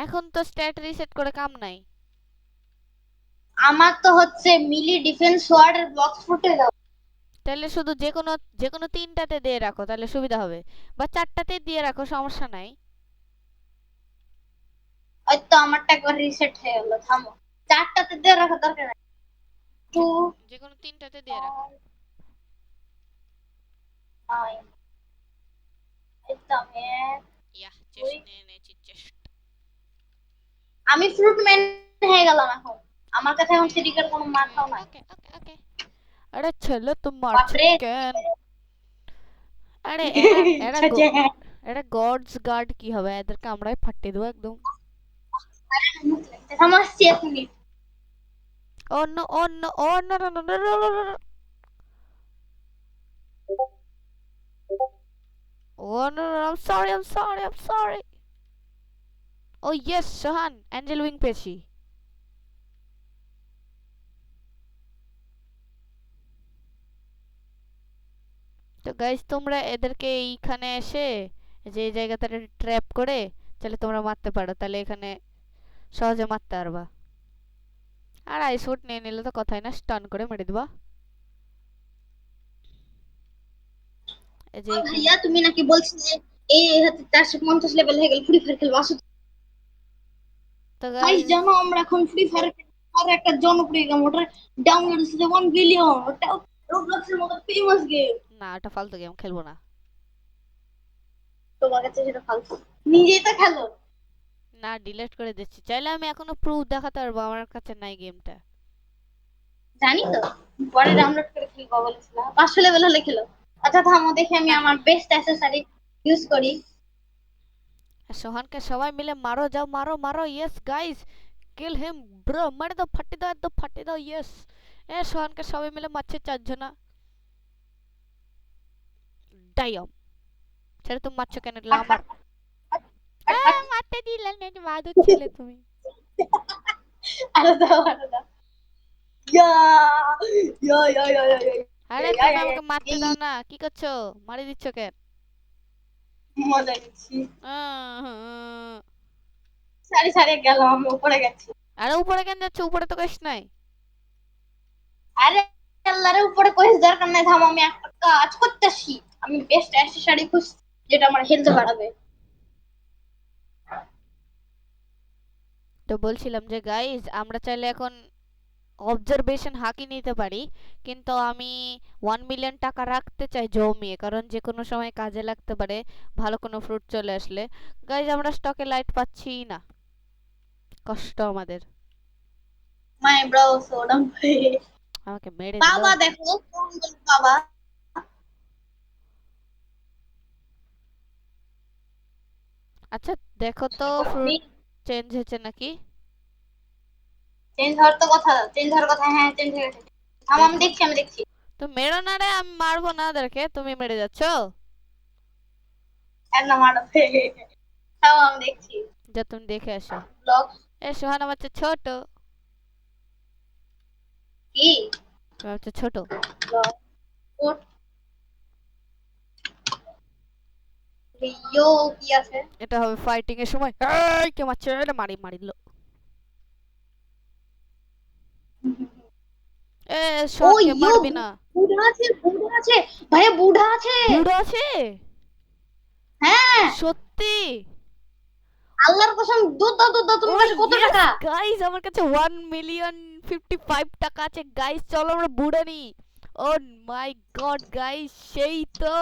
এখন তো স্ট্যাট রিসেট করে কাম নাই। আমার তো হচ্ছে মিলি ডিফেন্স ওয়ার্ডের বক্স ফুটে দাও। তাহলে শুধু যে কোনো তিনটাতে দিয়ে রাখো, তাহলে সুবিধা হবে, বা চারটাতে দিয়ে রাখো, সমস্যা নাই। ওই তো আমারটা একবার রিসেট হয়ে গেল, থামো। চারটাতে দিয়ে রাখা দরকার নাই। টু যে কোনো তিনটাতে দিয়ে রাখো। নাইন, এই তো আমি ইয়াহ, দুই। চেস্ট নিয়ে নিয়েছি, চেস্ট। আমি ফ্রুট ম্যান হয়ে গেলাম এখন। আমার কাছে এখন ওকে সিটিকের কোনো ওকে মাথাও নাই। ওকে ওকে ওকে। আরে ছেলে তুমি মারছো বাপরে কেন? আরে এরা এরা আচ্ছা, হ্যাঁ। এরা গডস গার্ড কি হবে, এদেরকে আমরাই ফাটিয়ে দেবো একদম। থামো, আসছি 1 মিনিট। অন্য অন্য অন্য, অন্য, I am sorry, I am sorry, I am sorry. ও ইয়েস সোহান, অ্যাঞ্জেল উইং পেয়েছি। তো গাইস তোমরা এদেরকে এইখানে এসে যে এই জায়গাটাতে ট্র্যাপ করে তাহলে তোমরা মারতে পারো, তাহলে এখানে সহজে মারতে পারবা। আর আইস ফুট নিয়ে নিলে তো কথাই না, স্টান করে মেরে দিবা। এই যে ও এখানে। ভাইয়া, তুমি নাকি বলছিলে এই হচ্ছে 450 লেভেল হয়ে গেল, ফ্রি ফায়ার খেলবো, আসো। তো গাইস গাইস, জানো, আমরা এখন ফ্রি ফায়ার আর একটা জনপ্রিয় গেম, ওটা ডাউনলোড হচ্ছে 1 বিলিয়ন। ওটা রোবলক্সের মতো ফেমাস গেম। না এটা ফালতু গেম, খেলবো না। তোমার কাছে সেটা ফালতু, নিজেই তো খেলো। না ডিলিট করে দিচ্ছি, চাইলে আমি এখনো প্রুফ দেখাতে পারবো, আমার কাছে নাই গেমটা। জানি তো, পরে ডাউনলোড করে খেলবো বলেছিলাম, 500 লেভেল হলে খেলো। আচ্ছা থামো, দেখি আমি না, আমার বেস্ট অ্যাসেসরি ইউজ করি। সোহানকে সবাই মিলে মারো, যাও মারো মারো, ইয়েস গাইস, কিল হিম ব্রো, মার দাও, ফাটি দাও, একদম ফাটি দাও, ইয়েস। এ সোহানকে সবাই মিলে মারছে চারজনা। ডাইম, ছেড়ে তুমি মারছো কেন, এগুলো আমার। মারতে দিলে না, বাদুর ছেলে তুমি। আরো দাও, আরো দাও। ইয়া ইয়া ইয়া ইয়া ইয়া আরে ইয়া তুমি ইয়া ইয়া। আমাকে মারতে এই দাও না, কি করছো, মারি দিচ্ছ কেন? মজা নিচ্ছি। আহ, সারি সারি গেল, আমি উপরে গেছি। আরে উপরে কেন যাচ্ছ, উপরে তো কেস নাই। আরে আল্লাহরে, উপরে কইস দরকার নাই, থামো, আমি একটা কাজ করতেছি। আমি বেস্ট অ্যাসেসরি খুঁজছি যেটা আমার হেলথ বাড়াবে। তো বলছিলাম যে গাইজ আমরা চাইলে এখন অবজারভেশন হাঁকি নিতে পারি, কিন্তু আমি 1 মিলিয়ন টাকা রাখতে চাই জমিয়ে, কারণ যে কোনো সময় কাজে লাগতে পারে ভালো কোনো ফ্রুট চলে আসলে। গাইজ আমরা স্টকে লাইট পাচ্ছি না, কষ্ট আমাদের। মাই ব্রো সোডাম আমাকে মেরে দিল। বাবা দেখো কোন বাবা। আচ্ছা দেখো তো দেখো আমি ফ্রুট চেঞ্জ হয়েছে নাকি। চেঞ্জ হওয়ার তো কথা, চেঞ্জ হওয়ার কথা, হ্যাঁ চেঞ্জ হয়ে গেছে। আমি দেখো দেখছি, আমি দেখছি। তো মেরো না রে, আমি মারবো না ওদেরকে, তুমি মেরে যাচ্ছ। একদম মারো তাও আমি দেখছি। যা তুমি দেখে আসো। ব্লগ এ সোহানা বাচ্চা ছোট, কি বাচ্চা ছোট। ব্লগ কোড ইয়ো কি আছে? এটা হবে ফাইটিং এর সময়। এই কে মারছে, এটা মারি মারিল। এ ও শোনকে ইয়ো মারবি না। বুড়া আছে, বুড়া আছে ভাইয়া, বুড়া আছে। বুড়ো আছে হ্যাঁ সত্যি। আল্লাহর কসম, দুধ দাও দুধ দাও। ও তোমার কাছে কত ইয়েস টাকা? গাইস, আমার কাছে 1,055,000 টাকা আছে গাইস, চলো আমরা বুড়ো নি। ও মাই গড গাইস, সেই তো।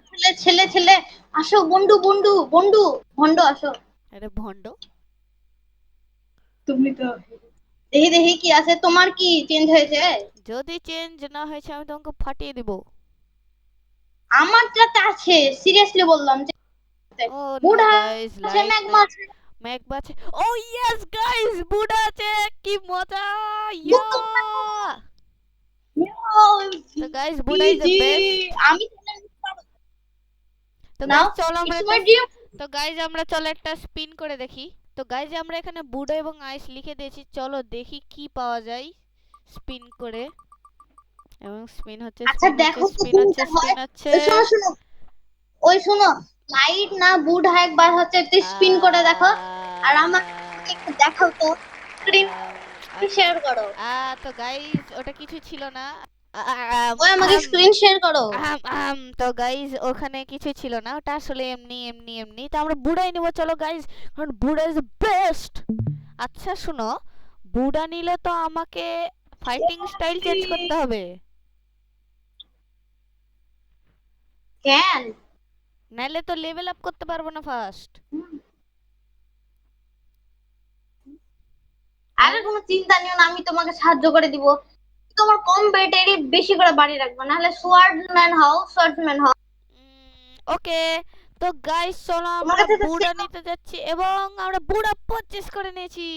ছেলে ছেলে ছেলে, আসো বন্ডু বন্ডু বন্ডু ভন্ড আসো। আরে ভন্ড। তুমি তো দেখি দেখি কি আছে, তোমার কি চেঞ্জ হয়েছে? যদি চেঞ্জ না হয়েছে আমি তোমাকে ফাটিয়ে দিব। আমার যাতে আছে, সিরিয়াসলি বললাম যে ও নো বুড়া গাইস, আছে, লাইট ম্যাগমা নাই। আছে। ম্যাক বাছে। ও ইয়েস গাইস, বুড়ো আছে, কি মজা। ইয়া। বুদ্ধ তো গাইস জি বুড়া ইজ দ্য জি, বেস্ট। আমি তো নাও, গাইস চলো আমরা ইটস একটা মাই ড্রিম। তো গাইজ আমরা চলো একটা স্পিন করে দেখি। তো গাইজ আমরা এখানে বুড়ো এবং আইস লিখে দিয়েছি, চলো দেখি কি পাওয়া যায় স্পিন করে। এবং স্পিন হচ্ছে আচ্ছা স্পিন হচ্ছে দেখো তো স্পিন হচ্ছে কোনটা হয়। স্পিন হচ্ছে। ওই শোনো শোনো, ওই শোনো, লাইট না বুড একবার হচ্ছে একটু স্পিন করে দেখো। আর আমার একটু দেখাও তো, স্ক্রিন শেয়ার করো। তো গাইজ ওটা কিছু ছিল না। ওই আমাকে স্ক্রিন শেয়ার করো। তো গাইজ ওখানে কিছু ছিল না, ওটা আসলে এমনি এমনি এমনি। তো আমরা বুড়াই নিব চলো গাইজ, কারণ বুড়া ইজ বেস্ট। আচ্ছা শুনো, বুড়া নিলে তো আমাকে ফাইটিং স্টাইল চেঞ্জ করতে হবে, কেন? নাইলে তো লেভেল আপ করতে পারবো না ফার্স্ট। আরে কোনো চিন্তা নিও না, আমি তোমাকে সাহায্য করে দিব। তোমার কম ব্যাটারি বেশি করে বাড়ি রাখবে, নাহলে সোয়ার্ডম্যান হও, সোয়ার্ডম্যান হও। ওকে। তো গাইস চলো তোমার আমরা কাছে তো বুড়া ছিল। নিতে যাচ্ছি, এবং আমরা বুড়া পারচেজ করে নিয়েছি।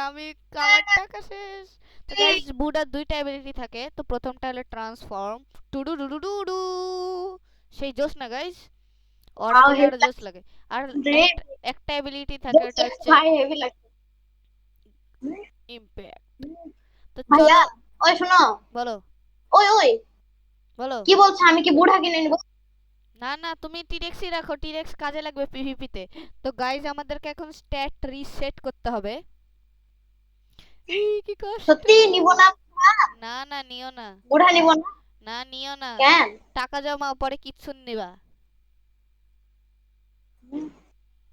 আমি আমার টাকা শেষ। তো গাইস বুড়ার দুইটা এবিলিটি থাকে, তো প্রথমটা হলো ট্রান্সফর্ম, টুডু ডুডু ডুডু, সেই জোশ না গাইস, অরা আও দিলে হেভি আরো জোশ লাগছে লাগে। আর রে, একটা এবিলিটি থাকে, ওটা হচ্ছে ভাই হেভি লাগছে। ইম্প্যাক্ট। তো ভাইয়া, চলো। ওই শোনো, বলো ওই ওই বলো। কি বলছো, আমি কি বুড়া কিনে নিব? না না, তুমি টিরেক্সই রাখো, টিরেক্স কাজে লাগবে পিভিপি তে। তো গাইজ আমাদেরকে এখন স্ট্যাট রিসেট করতে হবে। এই কি কষ্ট। সত্যি নিব না? না না নিও না। বুড়া নিব না? না নিও না। কেন? টাকা জমাও, পরে কিচ্ছু নিবা।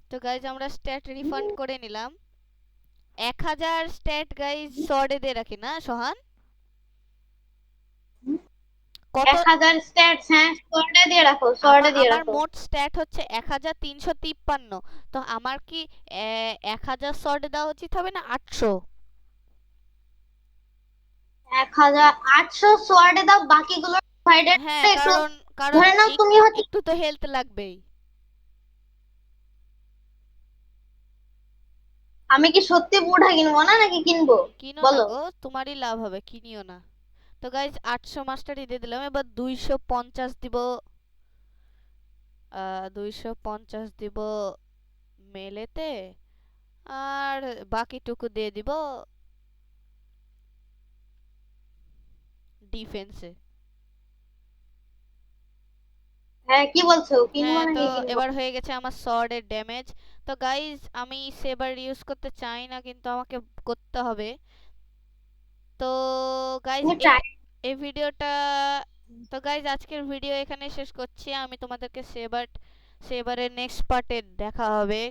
তো গাইজ আমরা স্ট্যাট রিফান্ড করে নিলাম। 1,000 স্ট্যাট গাইজ শর্টে দিয়ে রাখি না সোহান? কত? 1000 স্ট্যাটস, হ্যাঁ সোয়ার্ডে দিয়ে রাখো, সোয়ার্ডে দিয়ে আমার রাখো। মোট স্ট্যাট হচ্ছে 1,353। তো আমার কি 1,000 শর্টে দেওয়া উচিত হবে না 800? 1800 সোয়ার্ডে দাও, বাকিগুলো ডিভাইডেড হ্যাঁ একটু কারণ কারণ ধরে নাও তুমি হচ্ছে। একটু তো হেলথ লাগবেই। আমি কি সত্যি বুড়া কিনবো না নাকি কিনবো? কিনো না বলো। গো, তোমারই লাভ হবে, কিনিও না। তো গাইজ 800 মাস্টারই দিয়ে দিলাম, এবার 250 দিব। 250 দিব মেলেতে, আর বাকিটুকু দিয়ে দিব ডিফেন্সে। হ্যাঁ কি বলছো, কিনবো হ্যাঁ তো নাকি কিনবো? এবার হয়ে গেছে আমার শর্টের ড্যামেজ। তো গাইজ আমি সেবার ইউজ করতে চাই না, কিন্তু আমাকে করতে হবে। তো গাইজ তুমি ট্রাই। এই ভিডিওটা, তো গাইজ আজকের ভিডিও এখানে শেষ করছি। আমি তোমাদেরকে সেবারের নেক্সট পার্টে দেখা হবে।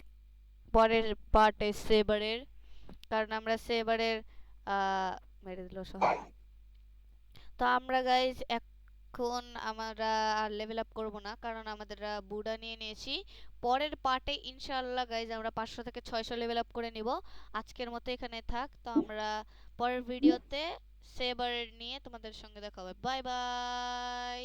পরের পার্টে সেবারের, কারণ আমরা সেবারের মেরে দিল সহ। তো আমরা গাইজ এখন আমরা আর লেভেল আপ করবো না, কারণ আমাদের বুডা নিয়ে নিয়েছি। পরের পার্টে ইনশাআল্লাহ গাইজ আমরা 500 থেকে 600 লেভেল আপ করে নিব। আজকের মতো এখানে থাক। তো আমরা পরের ভিডিওতে সেবার নিয়ে তোমাদের সঙ্গে দেখা হবে। Bye bye.